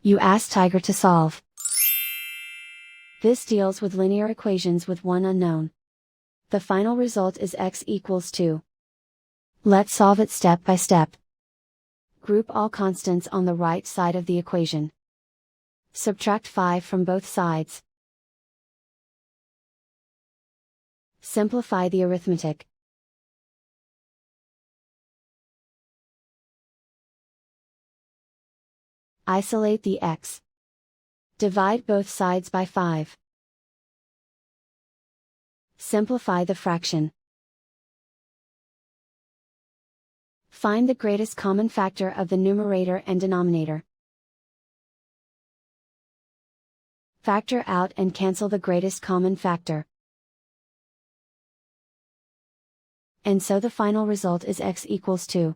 You ask Tiger to solve. This deals with linear equations with one unknown. The final result is x equals 2. Let's solve it step by step. Group all constants on the right side of the equation. Subtract 5 from both sides. Simplify the arithmetic. Isolate the x. Divide both sides by 5. Simplify the fraction. Find the greatest common factor of the numerator and denominator. Factor out and cancel the greatest common factor. And so the final result is x equals 2.